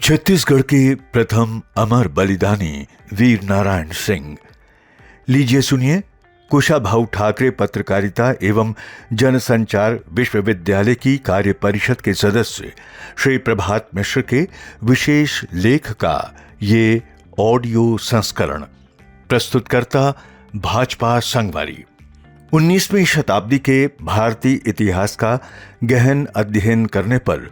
छत्तीसगढ़ के प्रथम अमर बलिदानी वीर नारायण सिंह। लीजिए सुनिए कुशाभाऊ ठाकरे पत्रकारिता एवं जनसंचार विश्वविद्यालय की कार्य परिषद के सदस्य श्री प्रभात मिश्र के विशेष लेख का ये ऑडियो संस्करण। प्रस्तुतकर्ता भाजपा संगवारी। 19वीं शताब्दी के भारतीय इतिहास का गहन अध्ययन करने पर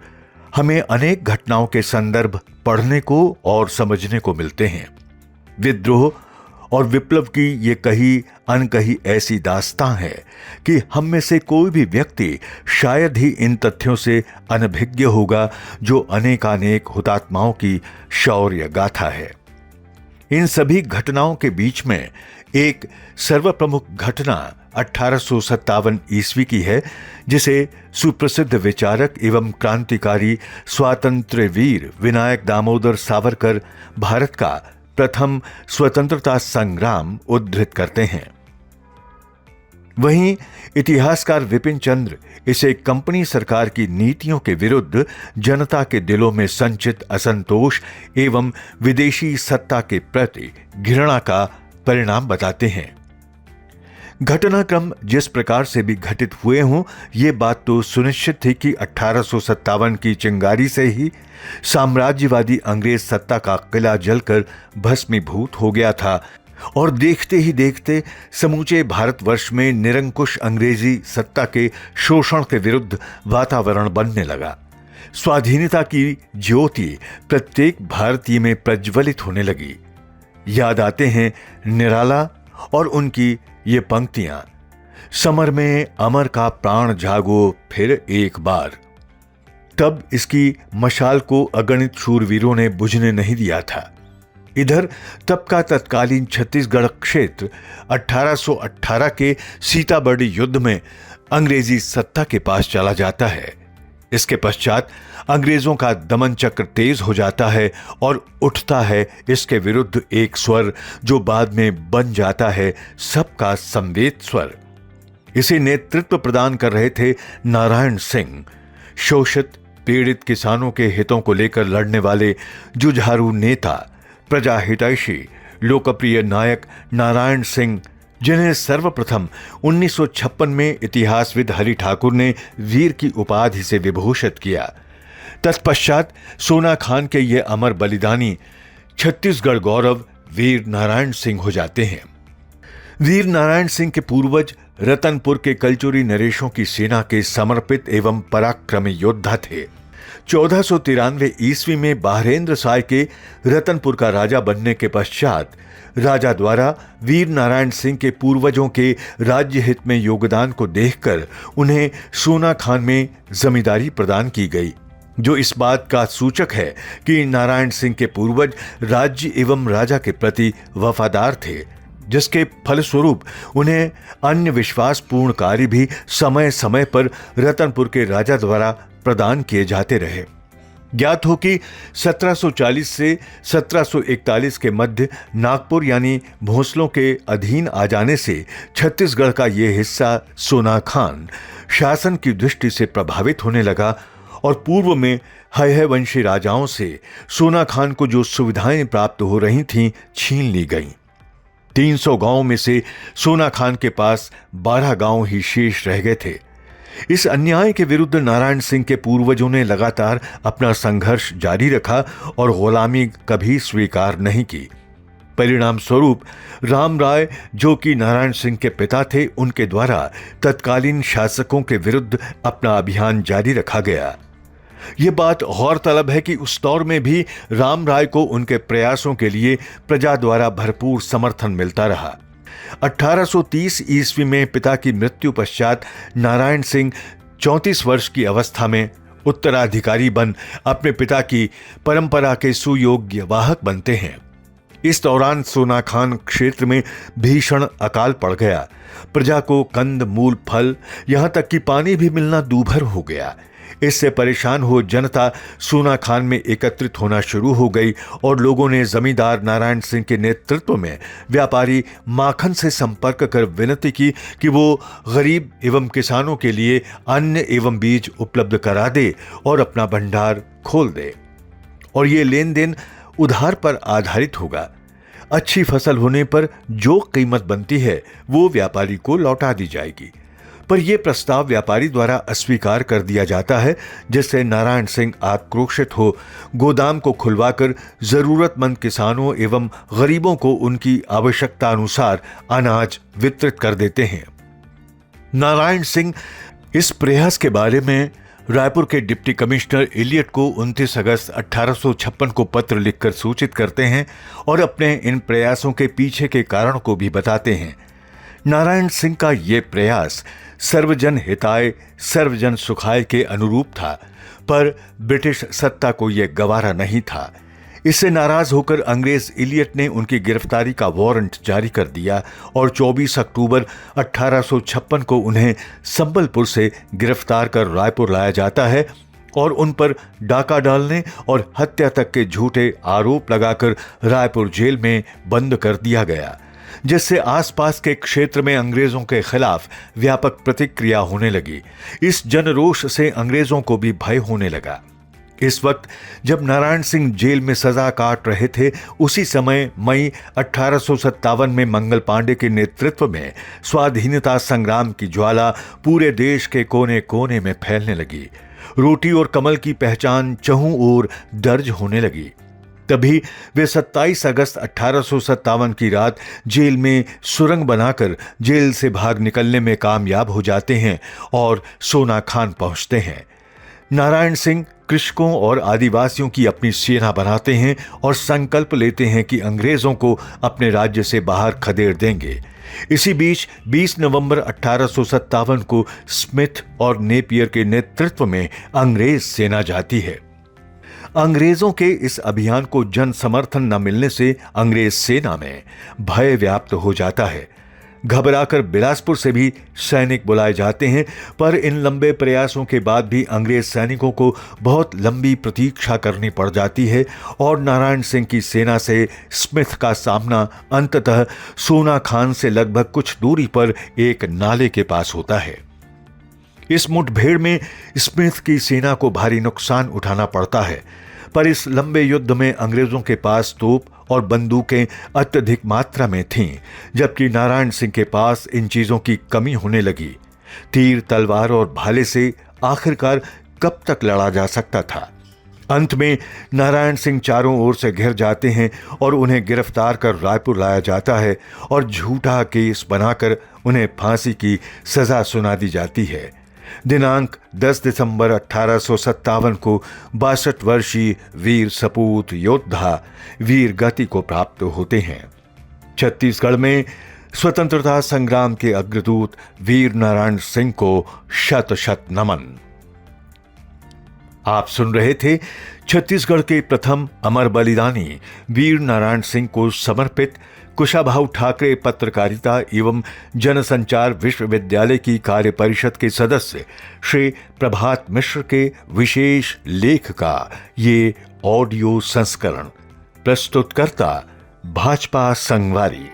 हमें अनेक घटनाओं के संदर्भ पढ़ने को और समझने को मिलते हैं। विद्रोह और विप्लव की ये कही अनकही ऐसी दास्तां है कि हम में से कोई भी व्यक्ति शायद ही इन तथ्यों से अनभिज्ञ होगा जो अनेकानेक हुतात्माओं की शौर्य गाथा है। इन सभी घटनाओं के बीच में एक सर्वप्रमुख घटना 1857 ईस्वी की है, जिसे सुप्रसिद्ध विचारक एवं क्रांतिकारी स्वातंत्र्य वीर विनायक दामोदर सावरकर भारत का प्रथम स्वतंत्रता संग्राम उद्धृत करते हैं। वहीं इतिहासकार विपिन चंद्र इसे कंपनी सरकार की नीतियों के विरुद्ध जनता के दिलों में संचित असंतोष एवं विदेशी सत्ता के प्रति घृणा का परिणाम बताते हैं। घटनाक्रम जिस प्रकार से भी घटित हुए हों, ये बात तो सुनिश्चित थी कि 1857 की चिंगारी से ही साम्राज्यवादी अंग्रेज सत्ता का किला जलकर भस्मीभूत हो गया था और देखते ही देखते समूचे भारतवर्ष में निरंकुश अंग्रेजी सत्ता के शोषण के विरुद्ध वातावरण बनने लगा। स्वाधीनता की ज्योति प्रत्येक भारतीय में प्रज्वलित होने लगी। याद आते हैं निराला और उनकी ये पंक्तियां, समर में अमर का प्राण जागो फिर एक बार। तब इसकी मशाल को अगणित शूरवीरों ने बुझने नहीं दिया था। इधर तब का तत्कालीन छत्तीसगढ़ क्षेत्र 1818 के सीताबर्डी युद्ध में अंग्रेजी सत्ता के पास चला जाता है। इसके पश्चात अंग्रेजों का दमन चक्र तेज हो जाता है और उठता है इसके विरुद्ध एक स्वर जो बाद में बन जाता है सबका संवेद स्वर। इसे नेतृत्व प्रदान कर रहे थे नारायण सिंह। शोषित पीड़ित किसानों के हितों को लेकर लड़ने वाले जुझारू नेता, प्रजा हितैषी लोकप्रिय नायक नारायण सिंह, जिन्हें सर्वप्रथम 1956 में इतिहासविद हरि ठाकुर ने वीर की उपाधि से विभूषित किया। तत्पश्चात सोना खान के ये अमर बलिदानी छत्तीसगढ़ गौरव वीर नारायण सिंह हो जाते हैं। वीर नारायण सिंह के पूर्वज रतनपुर के कलचुरी नरेशों की सेना के समर्पित एवं पराक्रमी योद्धा थे। 1493 ईस्वी में बहरेंद्र साय के रतनपुर का राजा बनने के पश्चात राजा द्वारा वीर नारायण सिंह के पूर्वजों के राज्य हित में योगदान को देखकर उन्हें सोना खान में जमींदारी प्रदान की गई, जो इस बात का सूचक है कि नारायण सिंह के पूर्वज राज्य एवं राजा के प्रति वफादार थे, जिसके फलस्वरूप उन्हें अन्य विश्वासपूर्ण कार्य भी समय समय पर रतनपुर के राजा द्वारा प्रदान किए जाते रहे। ज्ञात हो कि 1740 से 1741 के मध्य नागपुर यानी भोसलों के अधीन आ जाने से छत्तीसगढ़ का यह हिस्सा सोना खान शासन की दृष्टि से प्रभावित होने लगा और पूर्व में हय वंशी राजाओं से सोना खान को जो सुविधाएं प्राप्त हो रही थीं छीन ली गईं। 300 गांवों में से सोना खान के पास 12 गांव ही शेष रह गए थे। इस अन्याय के विरुद्ध नारायण सिंह के पूर्वजों ने लगातार अपना संघर्ष जारी रखा और गुलामी कभी स्वीकार नहीं की। परिणाम स्वरूप राम राय, जो कि नारायण सिंह के पिता थे, उनके द्वारा तत्कालीन शासकों के विरुद्ध अपना अभियान जारी रखा गया। ये बात गौरतलब है कि उस दौर में भी राम राय को उनके प्रयासों के लिए प्रजा द्वारा भरपूर समर्थन मिलता रहा। 1830 ईस्वी में पिता की मृत्यु पश्चात नारायण सिंह 34 वर्ष की अवस्था में उत्तराधिकारी बन अपने पिता की परंपरा के सुयोग्य वाहक बनते हैं। इस दौरान सोना खान क्षेत्र में भीषण अकाल पड़ गया। प्रजा को कंद मूल फल यहां तक कि पानी भी मिलना दूभर हो गया। इससे परेशान हो जनता सोना खान में एकत्रित होना शुरू हो गई और लोगों ने जमींदार नारायण सिंह के नेतृत्व में व्यापारी माखन से संपर्क कर विनती की कि वो गरीब एवं किसानों के लिए अन्न एवं बीज उपलब्ध करा दे और अपना भंडार खोल दे। और ये लेन देन उधार पर आधारित होगा। अच्छी फसल होने पर जो कीमत बनती है वो व्यापारी को लौटा दी जाएगी। पर यह प्रस्ताव व्यापारी द्वारा अस्वीकार कर दिया जाता है, जिससे नारायण सिंह आक्रोशित हो गोदाम को खुलवाकर जरूरतमंद किसानों एवं गरीबों को उनकी आवश्यकता अनुसार अनाज वितरित कर देते हैं। नारायण सिंह इस प्रयास के बारे में रायपुर के डिप्टी कमिश्नर इलियट को 29 अगस्त 1856 को पत्र लिखकर सूचित करते हैं और अपने इन प्रयासों के पीछे के कारण को भी बताते हैं। नारायण सिंह का ये प्रयास सर्वजन हिताय सर्वजन सुखाय के अनुरूप था, पर ब्रिटिश सत्ता को यह गवारा नहीं था। इससे नाराज होकर अंग्रेज इलियट ने उनकी गिरफ्तारी का वारंट जारी कर दिया और 24 अक्टूबर 1856 को उन्हें संबलपुर से गिरफ्तार कर रायपुर लाया जाता है और उन पर डाका डालने और हत्या तक के झूठे आरोप लगाकर रायपुर जेल में बंद कर दिया गया, जिससे आसपास के क्षेत्र में अंग्रेजों के खिलाफ व्यापक प्रतिक्रिया होने लगी। इस जनरोष से अंग्रेजों को भी भय होने लगा। इस वक्त जब नारायण सिंह जेल में सजा काट रहे थे, उसी समय मई 1857 में मंगल पांडे के नेतृत्व में स्वाधीनता संग्राम की ज्वाला पूरे देश के कोने कोने में फैलने लगी। रोटी और कमल की पहचान चहुं ओर दर्ज होने लगी। तभी वे 27 अगस्त 1857 की रात जेल में सुरंग बनाकर जेल से भाग निकलने में कामयाब हो जाते हैं और सोनाखान पहुंचते हैं। नारायण सिंह कृषकों और आदिवासियों की अपनी सेना बनाते हैं और संकल्प लेते हैं कि अंग्रेजों को अपने राज्य से बाहर खदेड़ देंगे। इसी बीच 20 नवंबर 1857 को स्मिथ और नेपियर के नेतृत्व में अंग्रेज सेना जाती है। अंग्रेजों के इस अभियान को जन समर्थन न मिलने से अंग्रेज सेना में भय व्याप्त हो जाता है। घबराकर बिलासपुर से भी सैनिक बुलाए जाते हैं, पर इन लंबे प्रयासों के बाद भी अंग्रेज सैनिकों को बहुत लंबी प्रतीक्षा करनी पड़ जाती है और नारायण सिंह की सेना से स्मिथ का सामना अंततः सोनाखान से लगभग कुछ दूरी पर एक नाले के पास होता है। इस मुठभेड़ में स्मिथ की सेना को भारी नुकसान उठाना पड़ता है, पर इस लंबे युद्ध में अंग्रेजों के पास तोप और बंदूकें अत्यधिक मात्रा में थीं, जबकि नारायण सिंह के पास इन चीजों की कमी होने लगी। तीर, तलवार और भाले से आखिरकार कब तक लड़ा जा सकता था। अंत में नारायण सिंह चारों ओर से घिर जाते हैं और उन्हें गिरफ्तार कर रायपुर लाया जाता है और झूठा केस बनाकर उन्हें फांसी की सजा सुना दी जाती है। दिनांक 10 दिसंबर 1857 को 62 वर्षीय वीर सपूत योद्धा वीर गति को प्राप्त होते हैं। छत्तीसगढ़ में स्वतंत्रता संग्राम के अग्रदूत वीर नारायण सिंह को शत शत नमन। आप सुन रहे थे छत्तीसगढ़ के प्रथम अमर बलिदानी वीर नारायण सिंह को समर्पित कुशाभाऊ ठाकरे पत्रकारिता एवं जनसंचार विश्वविद्यालय की कार्य परिषद के सदस्य श्री प्रभात मिश्र के विशेष लेख का ये ऑडियो संस्करण। प्रस्तुतकर्ता भाजपा संगवारी।